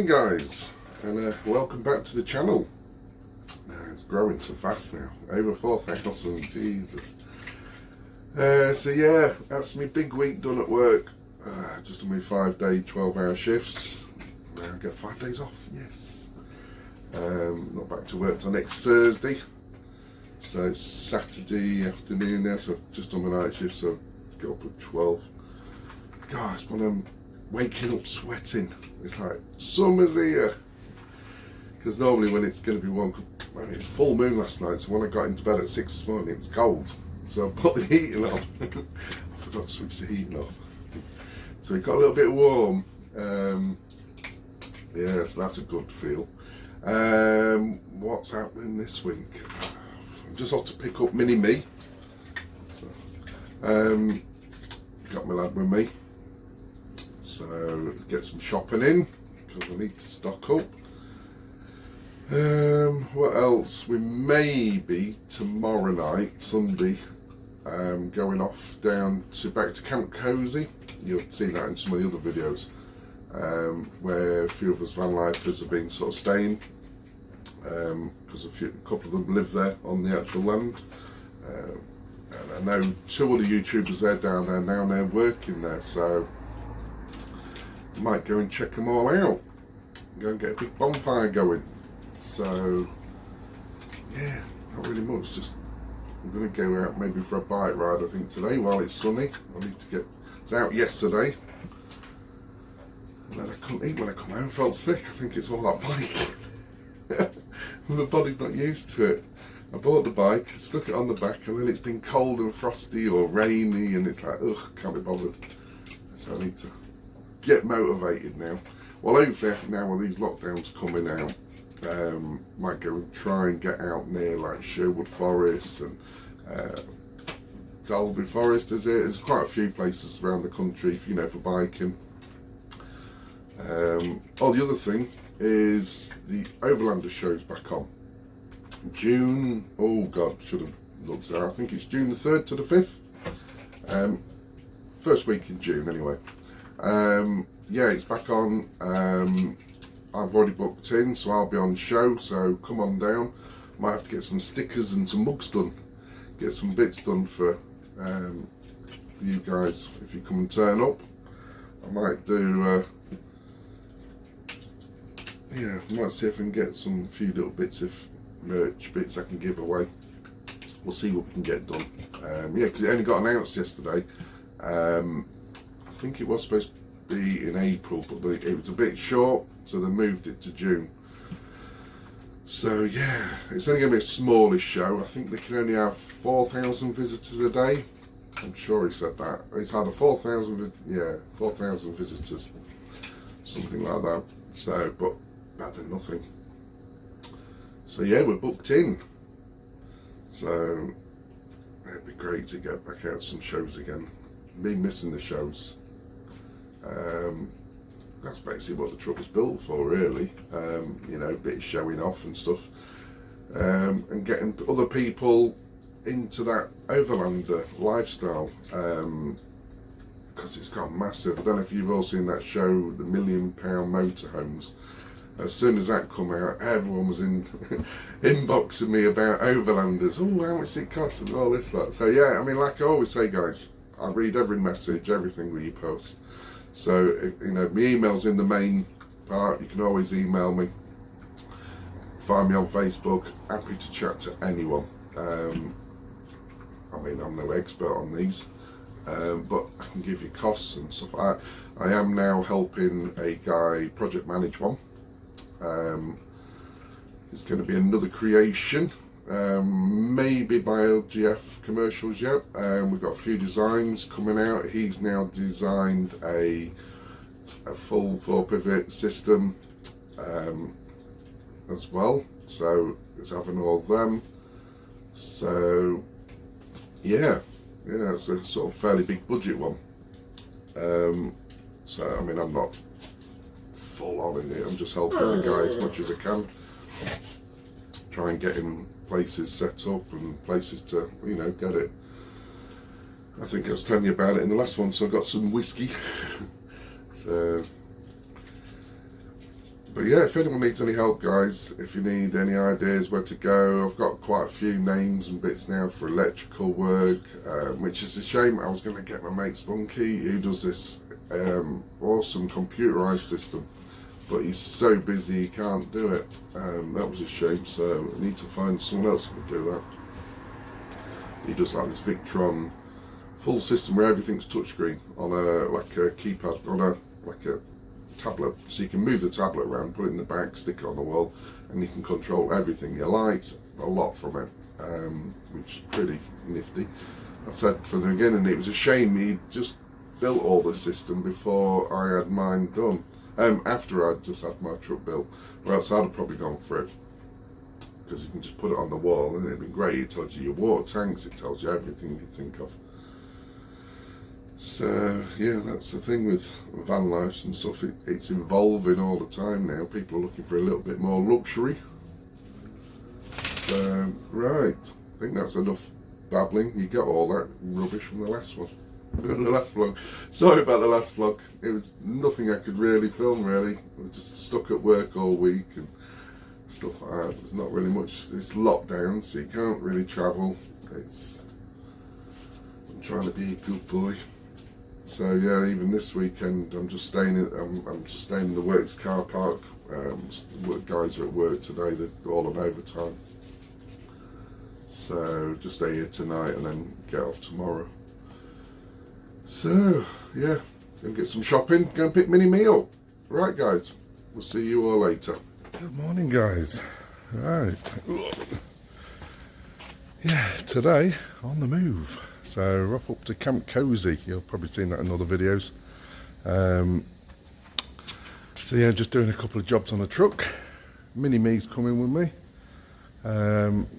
guys, and welcome back to the channel. It's growing so fast now, over 4,000, Jesus. So yeah, that's my big week done at work. Just on my 5-day 12-hour shifts. Now I get 5 days off, yes. Not back to work till next Thursday, so it's Saturday afternoon now, so just on the night shift, so get up at 12. Gosh, when I'm waking up sweating, it's like summer's here. Because normally when it's going to be warm, it's full moon last night, so when I got into bed at 6 this morning it was cold, so I put the heating on. I forgot to switch the heating off, so it got a little bit warm. Yeah, so that's a good feel. What's happening this week? I'm just off to pick up Mini Me. So, got my lad with me, so get some shopping in because I need to stock up. What else? We may be tomorrow night, Sunday, going off back to Camp Cozy. You'll see that in some of the other videos, where a few of us van lifers have been sort of staying, because a couple of them live there on the actual land. And I know 2 other YouTubers there down there now, and they're working there, so I might go and check them all out. Go and get a big bonfire going. So yeah, not really much. Just I'm going to go out maybe for a bike ride, I think, today while it's sunny. I need to get. It's out yesterday, and then I couldn't eat when I come home. Felt sick. I think it's all that bike. My body's not used to it. I bought the bike, stuck it on the back, and then it's been cold and frosty or rainy, and it's like, ugh, can't be bothered. So I need to get motivated now. Well, hopefully now when these lockdowns are coming out, might go and try and get out near like Sherwood Forest and Dalby Forest. There's quite a few places around the country, you know, for biking. Oh, the other thing is the Overlander show's back on. June, oh god, should have looked there. I think it's June the 3rd to the 5th. First week in June anyway. Yeah, it's back on. I've already booked in, so I'll be on show, so come on down. Might have to get some stickers and some mugs done. Get some bits done for you guys if you come and turn up. I might do, yeah, I might see if I can get some few little bits of merch bits I can give away. We'll see what we can get done. Yeah, because it only got announced yesterday. I think it was supposed to be in April, but it was a bit short, so they moved it to June. So yeah, it's only going to be a smallish show. I think they can only have 4,000 visitors a day. I'm sure he said that. It's had a 4,000 visitors, something like that. So, but better than nothing. So yeah, we're booked in. So it'd be great to get back out some shows again. Been missing the shows. That's basically what the truck was built for, really. You know, a bit of showing off and stuff, and getting other people into that Overlander lifestyle, because it's got massive. I don't know if you've all seen that show, the £1 Million Motorhomes. As soon as that come out, everyone was inboxing me about Overlanders. Oh, how much it costs and all this lot. So yeah, I mean, like I always say, guys, I read every message, everything that you post. So if, you know, my email's in the main part. You can always email me. Find me on Facebook. Happy to chat to anyone. I mean, I'm no expert on these, but I can give you costs and stuff. I am now helping a guy project manage one. It's going to be another creation, maybe by LGF Commercials yet. We've got a few designs coming out. He's now designed a full 4-pivot system as well, so it's having all of them. So yeah, it's a sort of fairly big budget one. So I mean, I'm not full on in it, I'm just helping the guy as much as I can. Try and get him places set up and places to, you know, get it. I think I was telling you about it in the last one, so I got some whiskey. So But yeah, if anyone needs any help, guys, if you need any ideas where to go, I've got quite a few names and bits now for electrical work, which is a shame. I was going to get my mate Spunky, who does this awesome computerized system, but he's so busy he can't do it. That was a shame, so I need to find someone else who can do that. He does like this Victron full system where everything's touchscreen on a keypad, on a tablet, so you can move the tablet around, put it in the back, stick it on the wall, and you can control everything. Your lights, a lot from it, which is pretty nifty. I said from the beginning it was a shame he just built all the system before I had mine done, after I'd just had my truck built, or else I'd have probably gone for it, because you can just put it on the wall and it'd be great. It tells you your water tanks, it tells you everything you can think of. So yeah, that's the thing with van lives and stuff, it's evolving all the time now. People are looking for a little bit more luxury. So right, I think that's enough babbling. You got all that rubbish from the last one. The last vlog. Sorry about the last vlog, it was nothing I could really film really. I was just stuck at work all week and stuff like that. There's not really much, it's lockdown, so you can't really travel. I'm trying to be a good boy. So yeah, even this weekend I'm just staying in the works car park. Guys are at work today, they're all on overtime. So just stay here tonight and then get off tomorrow. So yeah, go get some shopping, go and pick Mini me up. Right guys, we'll see you all later. Good morning guys. Right. Yeah, today on the move. So we're off up to Camp Cozy. You'll probably seen that in other videos. So yeah, just doing a couple of jobs on the truck. Mini me's coming with me.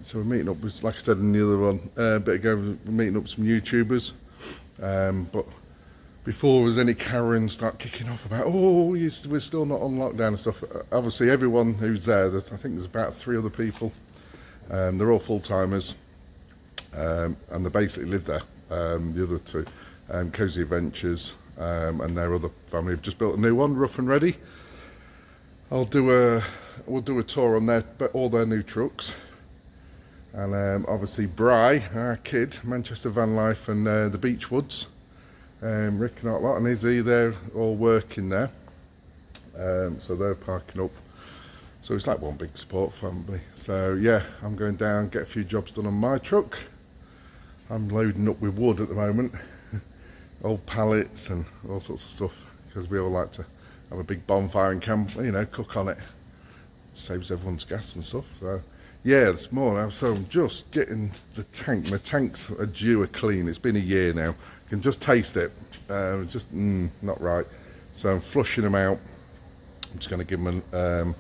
So we're meeting up with, like I said in the other one, a bit ago, we're meeting up with some YouTubers. But before there's any Karens start kicking off about, oh, we're still not on lockdown and stuff. Obviously everyone who's there, I think there's about 3 other people. They're all full-timers. And they basically live there. The other 2, Cozy Adventures, and their other family have just built a new one, Rough and Ready. We'll do a tour on all their new trucks, and obviously Bry, our kid, Manchester Van Life, and the Beechwoods, Rick and that lot, and Izzy, they're all working there, so they're parking up. So it's like one big support family. So yeah, I'm going down, get a few jobs done on my truck. I'm loading up with wood at the moment, old pallets and all sorts of stuff, because we all like to have a big bonfire and camp, you know, cook on it. Saves everyone's gas and stuff. So yeah, this morning, so I'm just getting the tank. My tanks are due a clean. It's been a year now. You can just taste it. It's just not right. So I'm flushing them out. I'm just going to give them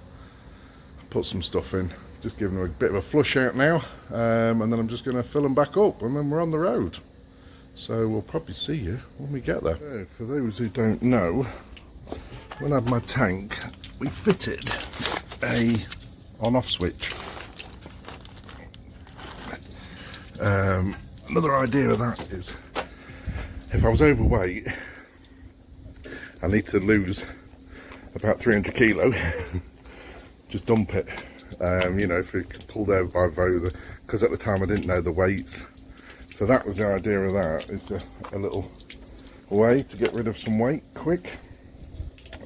put some stuff in, just giving them a bit of a flush out now, and then I'm just going to fill them back up, and then we're on the road. So we'll probably see you when we get there. So for those who don't know, when I had my tank, we fitted a on-off switch. Another idea of that is, if I was overweight, I need to lose about 300 kilo. Just dump it, you know, if it pulled over by Voda, because at the time I didn't know the weights. So that was the idea of that, is a little way to get rid of some weight quick.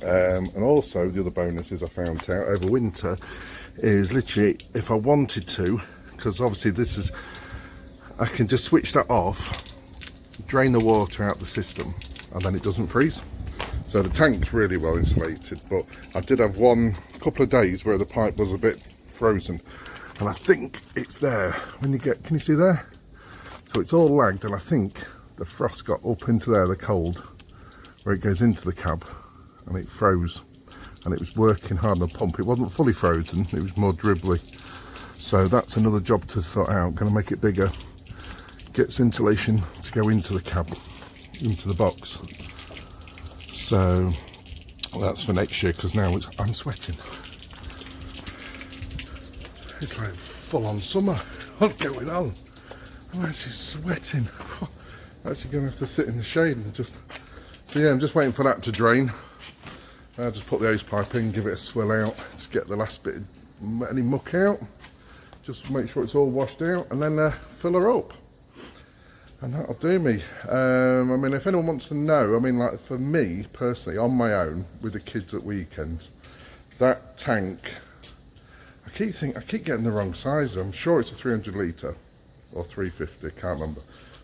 And also the other bonuses I found out over winter is literally, if I wanted to, because obviously this is, I can just switch that off, drain the water out the system, and then it doesn't freeze. So the tank's really well insulated, but I did have a couple of days where the pipe was a bit frozen, and I think it's there. When you get, can you see there? So it's all lagged, and I think the frost got up into there, the cold, where it goes into the cab, and it froze, and it was working hard on the pump. It wasn't fully frozen, it was more dribbly. So that's another job to sort out. Going to make it bigger, gets insulation to go into the cab, into the box. So that's for next year, because now I'm sweating. It's like full on summer. What's going on? I'm actually sweating. I'm actually going to have to sit in the shade and just... So yeah, I'm just waiting for that to drain. I'll just put the hose pipe in, give it a swill out, just get the last bit of any muck out, just make sure it's all washed out, and then fill her up. And that'll do me. I mean, if anyone wants to know, I mean, like for me personally, on my own with the kids at weekends, that tank, I keep getting the wrong size. I'm sure it's a 300 litre or 350, can't remember,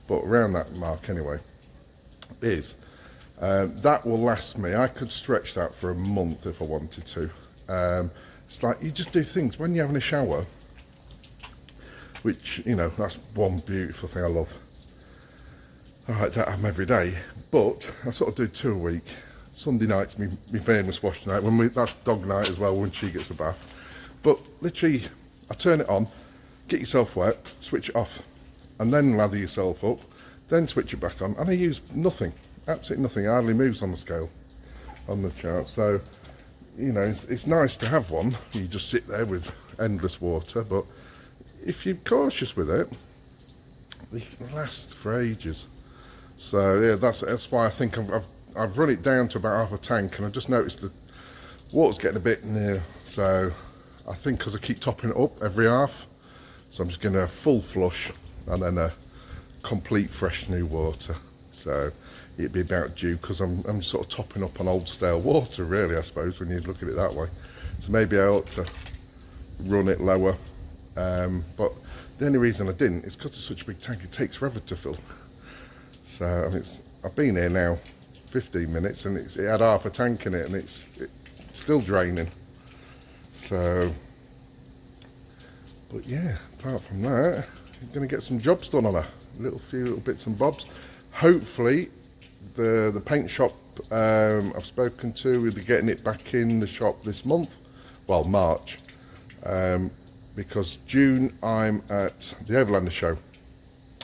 but around that mark anyway. Is that will last me. I could stretch that for a month if I wanted to. It's like you just do things when you're having a shower, which, you know, that's one beautiful thing I love. I don't have them every day, but I sort of do 2 a week. Sunday night's me famous wash night, that's dog night as well, when she gets a bath. But literally, I turn it on, get yourself wet, switch it off, and then lather yourself up, then switch it back on, and I use nothing, absolutely nothing. It hardly moves on the scale, on the chart. So, you know, it's nice to have one. You just sit there with endless water, but if you're cautious with it, it can last for ages. So yeah, that's why I think I've run it down to about half a tank, and I just noticed the water's getting a bit near. So I think because I keep topping it up every half, so I'm just going to full flush and then a complete fresh new water. So it'd be about due, because I'm sort of topping up on old stale water, really, I suppose, when you look at it that way. So maybe I ought to run it lower, but the only reason I didn't is because it's such a big tank. It takes forever to fill. So I mean, I've been here now 15 minutes, and it had half a tank in it, and it's still draining. So, but yeah, apart from that, I'm going to get some jobs done on her. Few little bits and bobs. Hopefully, the paint shop I've spoken to, we'll be getting it back in the shop this month. Well, March, because June I'm at the Overlander show.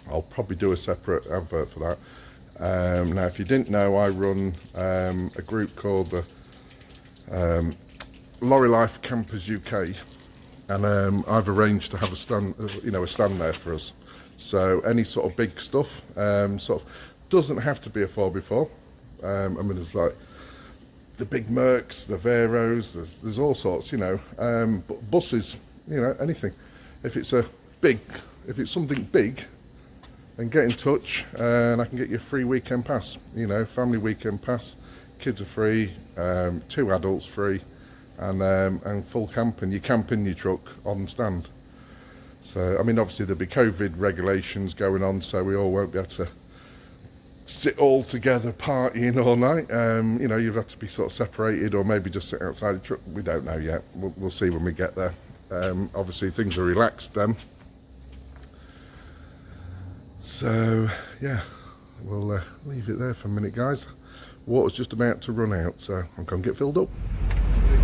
I'll probably do a separate advert for that. Now, if you didn't know, I run a group called the Lorry Life Campers UK, and I've arranged to have a stand, a stand there for us. So any sort of big stuff, sort of doesn't have to be a 4x4. I mean, there's like the big Mercs, the Veros, there's all sorts, but buses, anything. If it's something big, then get in touch, and I can get you a free weekend pass, family weekend pass. Kids are free, 2 adults free, and full camping. You camp in your truck on stand. So, I mean, obviously there'll be COVID regulations going on, so we all won't be able to sit all together partying all night. You'd have to be sort of separated, or maybe just sit outside the truck. We don't know yet. We'll see when we get there. Obviously things are relaxed then. So yeah, we'll leave it there for a minute, guys. Water's just about to run out, so I'm going to get filled up. There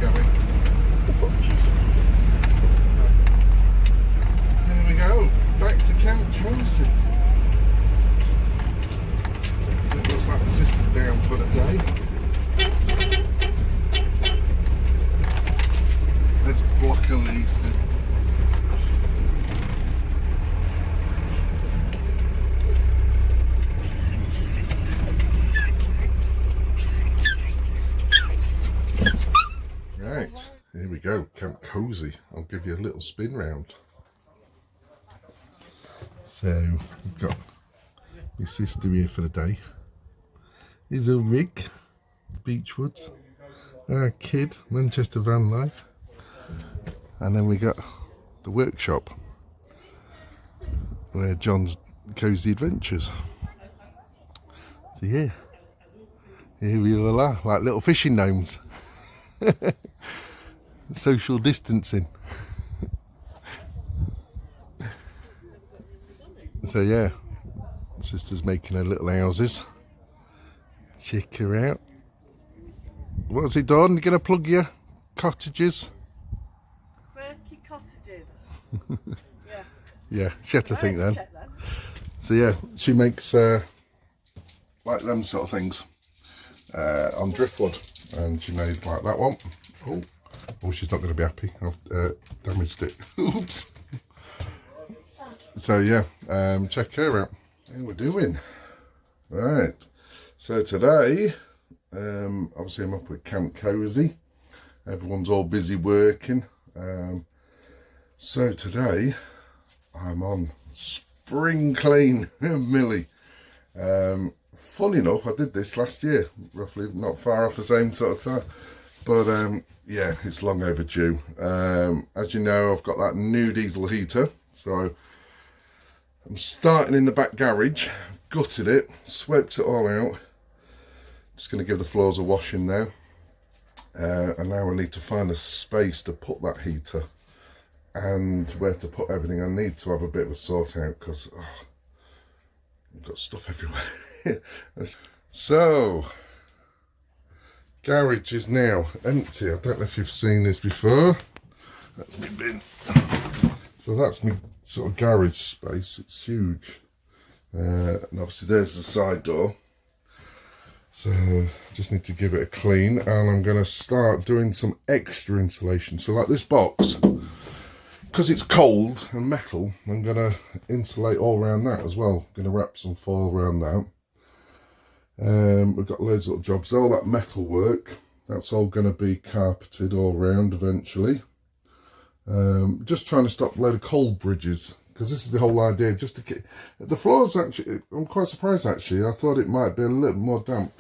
we go, back to Camp Cosy. It looks like the sister's down for the day. Let's block a Lisa. Right, here we go, Camp Cosy. I'll give you a little spin round. So, we've got my sister here for the day. Here's a rig, Beechwoods, Kid, Manchester Van Life. And then we got the workshop, where John's Cosy Adventures. So yeah, here we all are, like little fishing gnomes. Social distancing. So yeah, sister's making her little houses. Check her out. What's it done? You gonna plug your cottages? Quirky cottages. Yeah. Yeah, she had to think then. So yeah, she makes like them sort of things on driftwood, and she made like that one. Oh, she's not going to be happy. I've damaged it. Oops. So yeah, check her out. How we're doing. Right. So today Obviously I'm up with Camp Cozy. Everyone's all busy working. So today I'm on spring clean Millie. Funny enough, I did this last year, roughly not far off the same sort of time. But yeah, it's long overdue. As you know, I've got that new diesel heater, so I'm starting in the back garage. I've gutted it, swept it all out. Just going to give the floors a washing now. And now I need to find a space to put that heater and where to put everything. I need to have a bit of a sort out because I've got stuff everywhere. So, garage is now empty. I don't know if you've seen this before. That's my bin. So that's my sort of garage space. It's huge. And obviously there's the side door. So just need to give it a clean, and I'm going to start doing some extra insulation. So like this box, because it's cold and metal, I'm going to insulate all around that as well. I'm going to wrap some foil around that. We've got loads of little jobs. All that metal work, that's all going to be carpeted all around eventually. Just trying to stop a load of cold bridges, because this is the whole idea, just to get the floors. Actually, I'm quite surprised actually. I thought it might be a little more damp.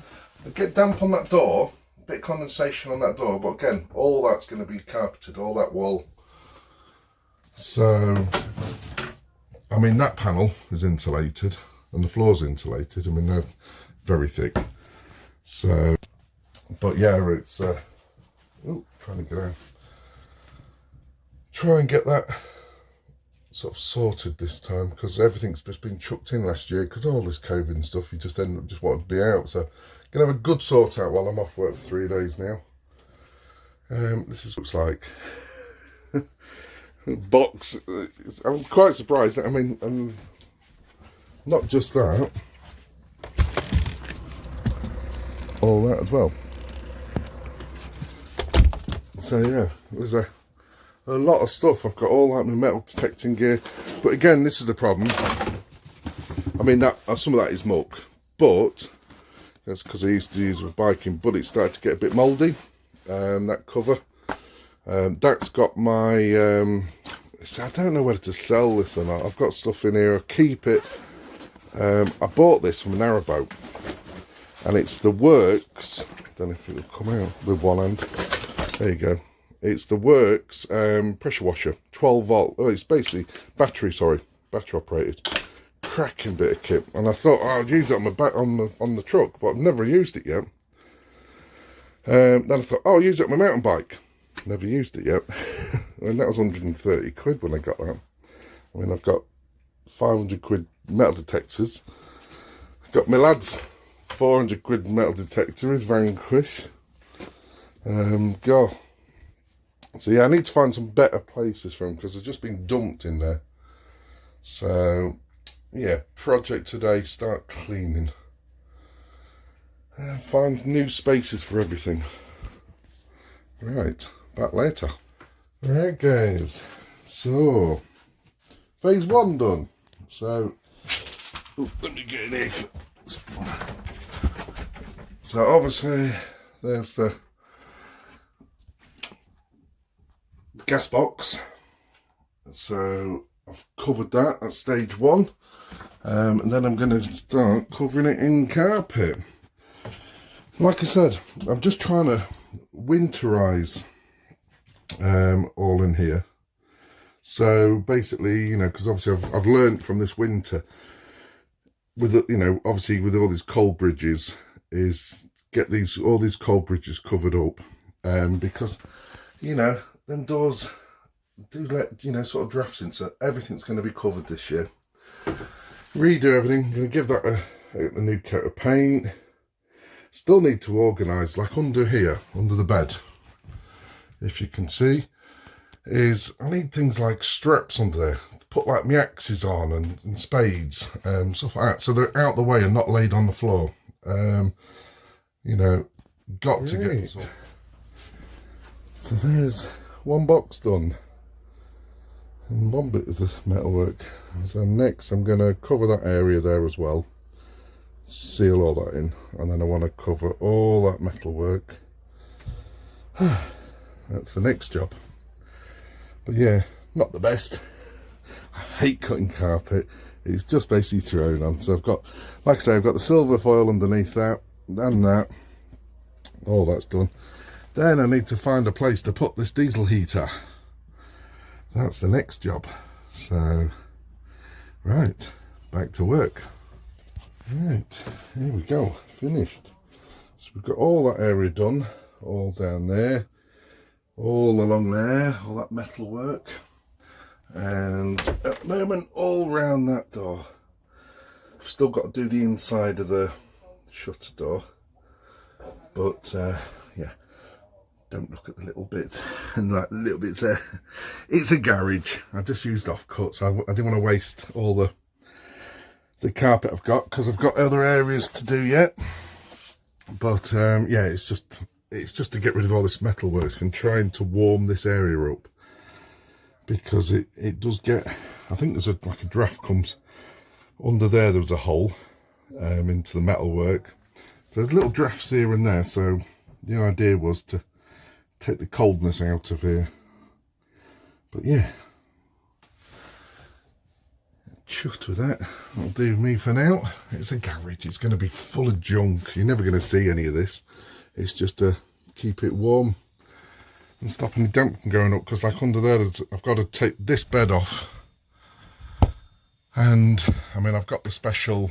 I get damp on that door, a bit of condensation on that door, but again, all that's going to be carpeted, all that wall. So I mean, that panel is insulated and the floor's insulated. I mean, they're very thick. So, but yeah, it's trying to get out. Try and get that sort of sorted this time, because everything's just been chucked in last year because all this COVID and stuff. You just end up just wanting to be out. So gonna have a good sort out while I'm off work for 3 days now. This is looks like box. I'm quite surprised. I mean, not just that, all that as well. So yeah, there's a lot of stuff. I've got all that, my metal detecting gear, but again, this is the problem. I mean, that some of that is muck, but that's because I used to use it with biking, but it started to get a bit mouldy. That cover, that's got my I don't know whether to sell this or not. I've got stuff in here. I keep it. I bought this from a narrowboat, and it's the Works. Don't know if it'll come out with one hand. There you go. It's the Works pressure washer, 12 volt. Oh, it's basically battery operated. Cracking bit of kit. And I thought, I'll use it on my back on the truck, but I've never used it yet. Then I thought, I'll use it on my mountain bike. Never used it yet. And that was 130 quid when I got that. I mean, I've got 500 quid metal detectors. I've got my lad's 400 quid metal detector, his Vanquish. God. So yeah, I need to find some better places for them, because they've just been dumped in there. So yeah, project today, start cleaning. Find new spaces for everything. Right, back later. Right guys, so phase 1 done. So let me get in here. So obviously there's the gas box. So I've covered that at stage 1, and then I'm going to start covering it in carpet. Like I said, I'm just trying to winterize all in here. So basically, you know, because obviously I've learned from this winter with the, you know, obviously with all these cold bridges, is get all these cold bridges covered up, because, you know, them doors do let, you know, sort of drafts in, so everything's going to be covered this year. Redo everything. I'm going to give that a new coat of paint. Still need to organise, like under here, under the bed, if you can see, is I need things like straps under there to put like my axes on and spades, stuff like that, so they're out the way and not laid on the floor. You know, got to get this up. So there's one box done, and one bit of the metalwork. So next I'm going to cover that area there as well. seal all that in, and then I want to cover all that metal work. That's the next job. But yeah, not the best. I hate cutting carpet. It's just basically thrown on. So I've got, like I say, I've got the silver foil underneath that, and that. All that's done. Then I need to find a place to put this diesel heater. That's the next job. So, right, back to work. Right, here we go, finished. So we've got all that area done, all down there, all along there, all that metal work. And at the moment, all round that door. I've still got to do the inside of the shutter door. But, yeah, don't look at the little bits and like the little bits there. It's a garage. I just used off cuts. I didn't want to waste all the carpet I've got, because I've got other areas to do yet. But yeah, it's just to get rid of all this metal work and trying to warm this area up, because it does get, I think there's like a draft comes under there. There was a hole into the metal work. So there's little drafts here and there. So the idea was to take the coldness out of here. But yeah, chuffed with that. That'll do me for now. It's a garage. It's going to be full of junk. You're never going to see any of this. It's just to keep it warm and stop any damp from going up, because like under there, I've got to take this bed off. And I mean, I've got this special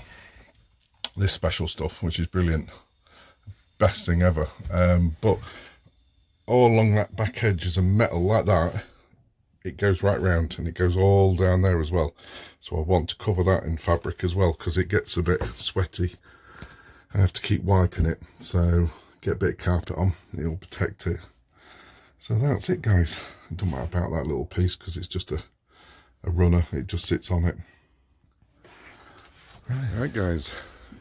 stuff, which is brilliant, best thing ever. But all along that back edge is a metal like that. It goes right round, and it goes all down there as well. So I want to cover that in fabric as well, because it gets a bit sweaty. I have to keep wiping it, so get a bit of carpet on, it'll protect it. So that's it, guys. It doesn't matter about that little piece, because it's just a runner. It just sits on it. Right guys,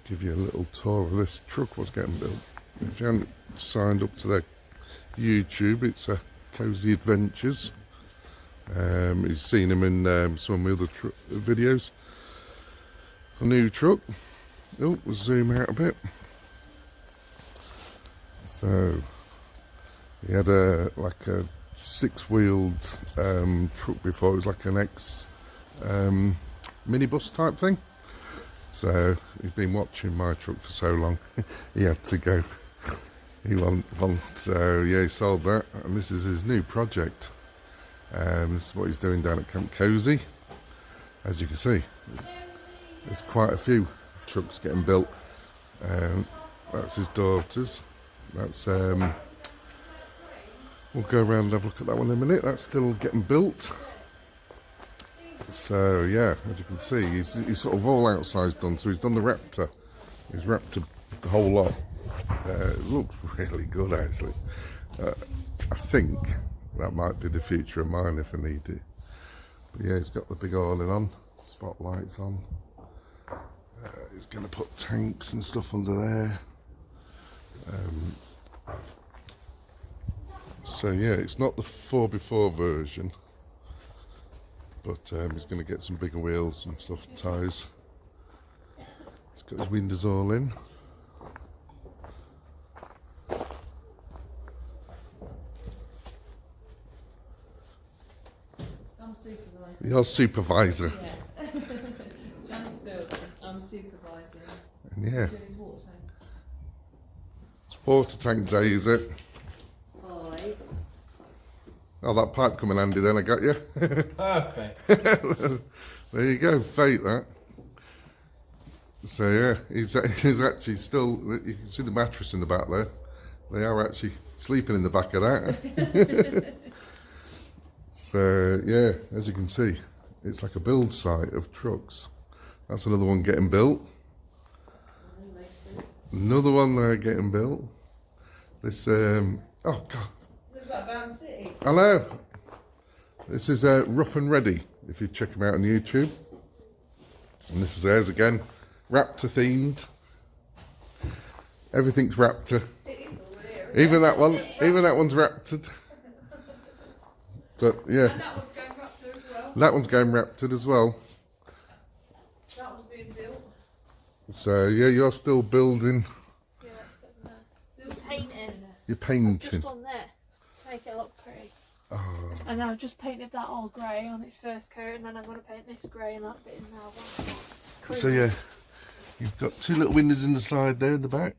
give you a little tour of this truck what's getting built. If you haven't signed up to their YouTube, it's Cosy Adventures. You've seen him in some of the other videos. A new truck. Oh, we'll zoom out a bit. So he had like a 6-wheeled truck before. It was like an minibus type thing. So he's been watching my truck for so long, he had to go. He won. So yeah, he sold that, and this is his new project. This is what he's doing down at Camp Cosy. As you can see, there's quite a few trucks getting built. That's his daughter's. That's we'll go around and have a look at that one in a minute. That's still getting built. So yeah, as you can see, he's sort of all outside done. So he's done the Raptor. He's Raptor the whole lot. It looks really good actually. I think that might be the future of mine if I need it. But yeah, he's got the big oiling on, spotlights on. He's going to put tanks and stuff under there. So yeah, it's not the 4x4 version, but he's going to get some bigger wheels and stuff, tyres. He's got his windows all in. I'm supervisor. You're supervisor. Yeah. Janet built, I'm supervising. And yeah. Doing his water tanks. It's water tank day, is it? 5. Oh, that pipe come in handy then, I got you. Perfect. There you go, fate that. So yeah, he's actually still, you can see the mattress in the back there. They are actually sleeping in the back of that. So yeah, as you can see, it's like a build site of trucks. That's another one getting built. Another one there getting built. This, oh God. Looks like Van City. Hello. This is Rough and Ready, if you check them out on YouTube. And this is theirs again, Raptor themed. Everything's Raptor. Even that one, even that one's Raptored. But yeah, And that one's going up to as well. that one's going Raptored as well. That one's being built. So yeah, you're still building. Yeah, it's a bit of a mess. Painting. You're painting. Just on this to make it look pretty. Oh. And I've just painted that all grey on its first coat, and then I'm going to paint this grey and that bit in there. So yeah, you've got 2 little windows in the side there in the back.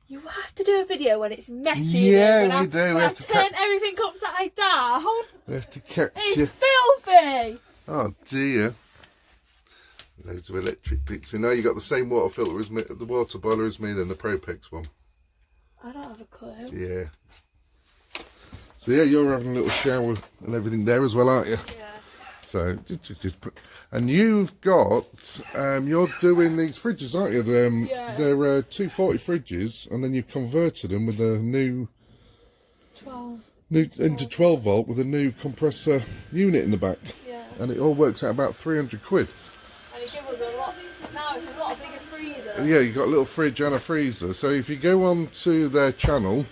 You have to do a video when it's messy. Yeah, we do. We have to turn everything upside down. We have to capture. It's filthy. Oh dear. Loads of electric bits. Now you got the same water filter as me, the water boiler as me, then the Propex one. I don't have a clue. Yeah. So yeah, you're having a little shower and everything there as well, aren't you? Yeah. So just put, and you've got you're doing these fridges, aren't you? Yeah. They're 240 fridges, and then you've converted them with a new 12. Into 12 volt with a new compressor unit in the back. Yeah. And it all works out about 300 quid. And it gives us a lot. Now it's a lot bigger freezer. Yeah, you've got a little fridge and a freezer. So if you go on to their channel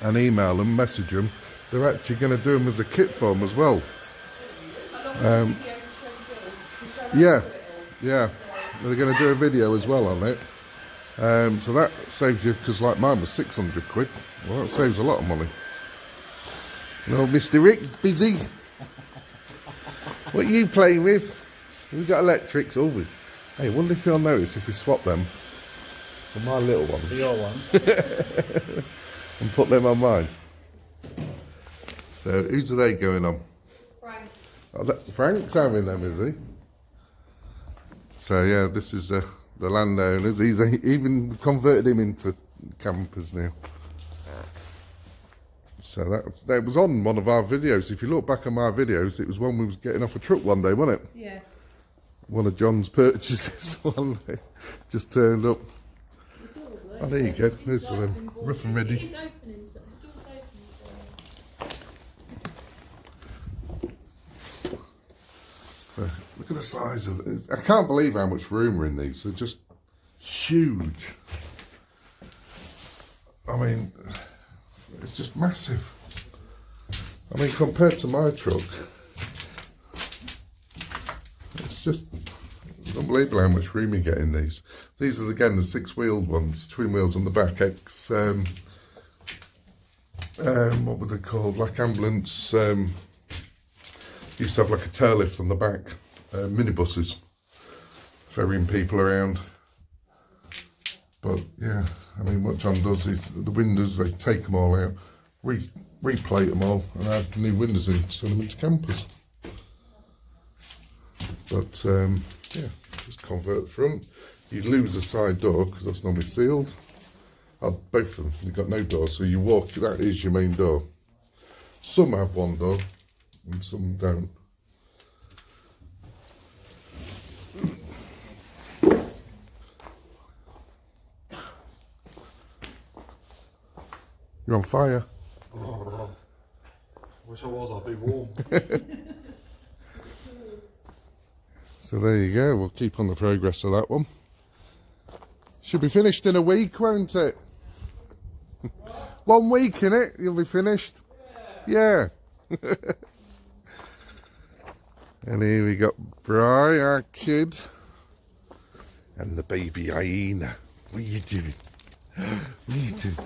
and email them, message them, they're actually going to do them as a kit for them as well. Yeah, they're going to do a video as well on it. So that saves you, because like mine was 600 quid. Well, that saves a lot of money. No, Mr. Rick, busy. What are you playing with? We've got electrics, all we. Hey, wonder if you'll notice if we swap them for my little ones. For your ones. And put them on mine. So whose are they going on? Frank. Oh, Frank's having them, is he? So yeah, this is the landowners. He's even converted him into campers now. So that was on one of our videos. If you look back on my videos, it was when we was getting off a truck one day, wasn't it? Yeah. One of John's purchases one day. Just turned up. Oh, there you go. There's one of them. Rough and ready. It's opening, so the door's opening. So look at the size of it. I can't believe how much room are in these. They're just huge. I mean, it's just massive. I mean, compared to my truck, it's just unbelievable how much room you get in these. These are again the 6-wheeled ones, twin wheels on the back. What were they called? Like ambulance. Used to have like a tail lift on the back. Minibuses, ferrying people around. But yeah, I mean, what John does is the windows, they take them all out, replate them all, and add new windows in, turn them into campers. But yeah, just convert the front. You lose the side door because that's normally sealed. Oh, both of them, you've got no door, so you walk, that is your main door. Some have one door and some don't. You're on fire. Wish I was, I'd be warm. So there you go, we'll keep on the progress of that one. Should be finished in a week, won't it? 1 week, innit? You'll be finished. Yeah. And here we got Bri, our kid, and the baby hyena. What are you doing? What are you doing?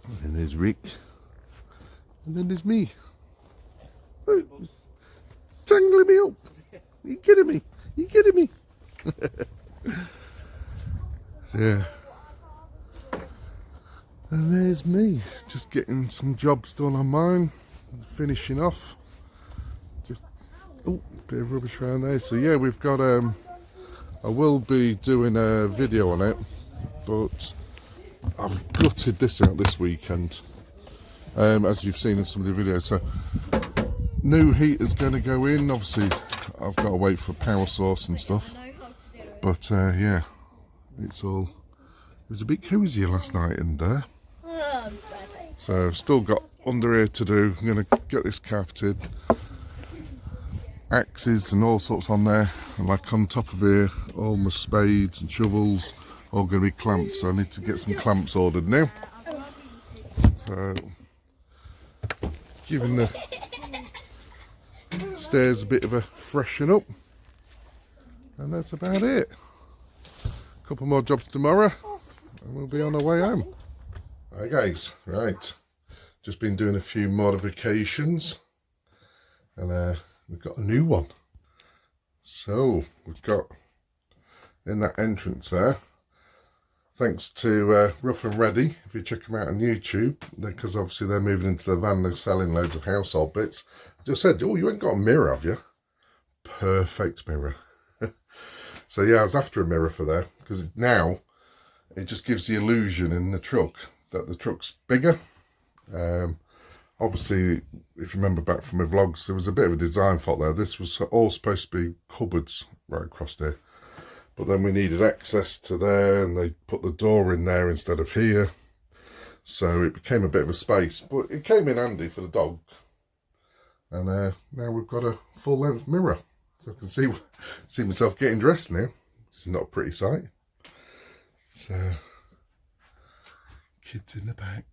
And then there's Rick. And then there's me. Oh, tangling me up. Are you kidding me? Are you kidding me? So, yeah. And there's me, just getting some jobs done on mine, finishing off. Just, oh, bit of rubbish around there. So yeah, we've got, I will be doing a video on it, but I've gutted this out this weekend, as you've seen in some of the videos. So new heater's going to go in. Obviously, I've got to wait for a power source and stuff. But yeah, it was a bit cozier last night in there. So I've still got under here to do. I'm going to get this carpeted. Axes and all sorts on there. And like on top of here, all my spades and shovels, all going to be clamped. So I need to get some clamps ordered now. So, giving the stairs a bit of a freshen up. And that's about it. A couple more jobs tomorrow and we'll be on our way home. Hi guys, right. Just been doing a few modifications and we've got a new one. So we've got in that entrance there, thanks to Rough and Ready, if you check them out on YouTube, because obviously they're moving into the van, they're selling loads of household bits. I just said, oh, you ain't got a mirror, have you? Perfect mirror. So yeah, I was after a mirror for there, because now it just gives the illusion in the truck that the truck's bigger. Obviously, if you remember back from my vlogs, there was a bit of a design fault there. This was all supposed to be cupboards right across there. But then we needed access to there, and they put the door in there instead of here. So it became a bit of a space. But it came in handy for the dog. And now we've got a full-length mirror. So I can see myself getting dressed now. It's not a pretty sight. So, kids in the back.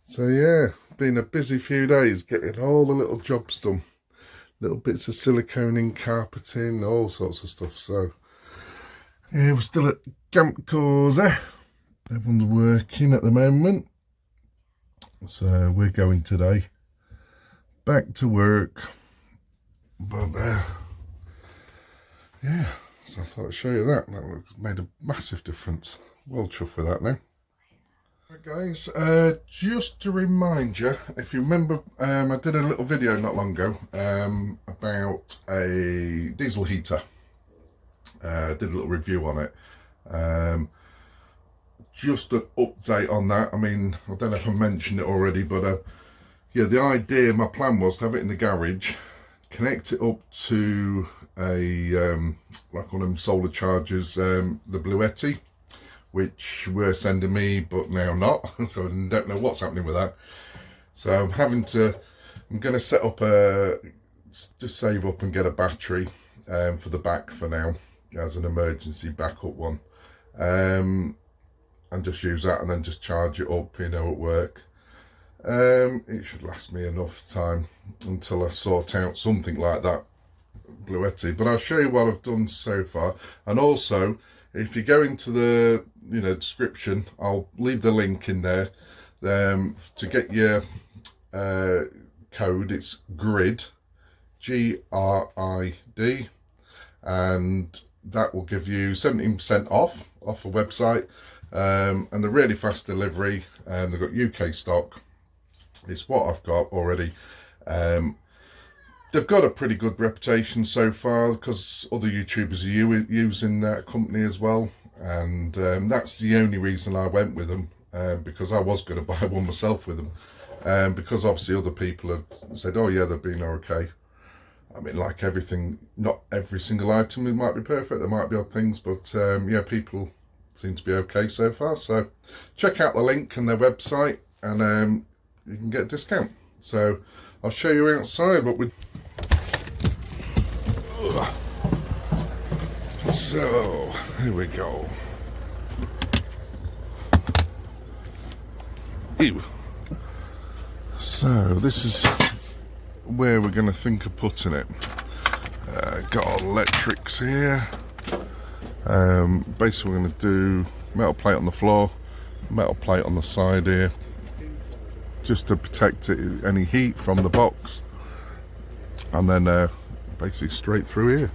So yeah, been a busy few days getting all the little jobs done. Little bits of siliconing, carpeting, all sorts of stuff. So yeah, we're still at Camp Cosy. Everyone's working at the moment. So we're going today back to work. But yeah, so I thought I'd show you that. That made a massive difference. Well chuffed with that now. Right guys, just to remind you, if you remember, I did a little video not long ago about a diesel heater. Did a little review on it. Just an update on that. I mean, I don't know if I mentioned it already, but yeah, the idea, my plan was to have it in the garage, connect it up to a like one of them solar chargers, the LiQWYD, which were sending me but now not, so I don't know what's happening with that. So I'm going to set up just save up and get a battery for the back for now as an emergency backup one, and just use that and then just charge it up, you know, at work. It should last me enough time until I sort out something like that LiQWYD, but I'll show you what I've done so far. And also, if you go into the description, I'll leave the link in there to get your code. It's GRID, GRID, and that will give you 17% off a website, and they're really fast delivery, and they've got UK stock. It's what I've got already. They've got a pretty good reputation so far because other YouTubers are using that company as well, and that's the only reason I went with them, because I was going to buy one myself with them, because obviously other people have said, oh yeah, they've been okay. I mean, like everything, not every single item it might be perfect, there might be odd things, but yeah, people seem to be okay so far. So check out the link and their website, and you can get a discount. So I'll show you outside what we. So here we go. Ew. So this is where we're going to think of putting it. Got our electrics here. Basically we're going to do metal plate on the floor, metal plate on the side here, just to protect it, any heat from the box, and then basically straight through here.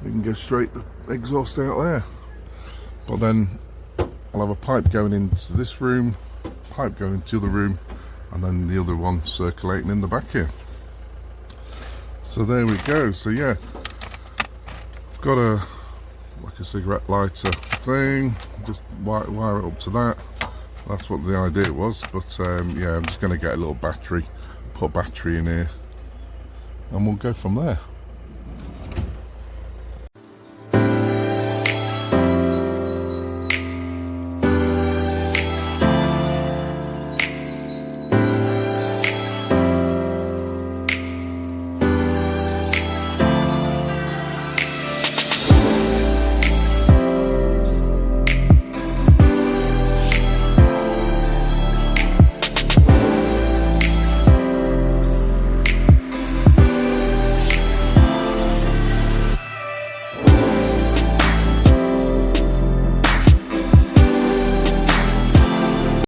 You can go straight the exhaust out there. But then I'll have a pipe going into this room, pipe going into the other room, and then the other one circulating in the back here. So there we go. So yeah, I've got like a cigarette lighter thing, just wire it up to that. That's what the idea was. But yeah, I'm just going to get a little battery, put a battery in here, and we'll go from there.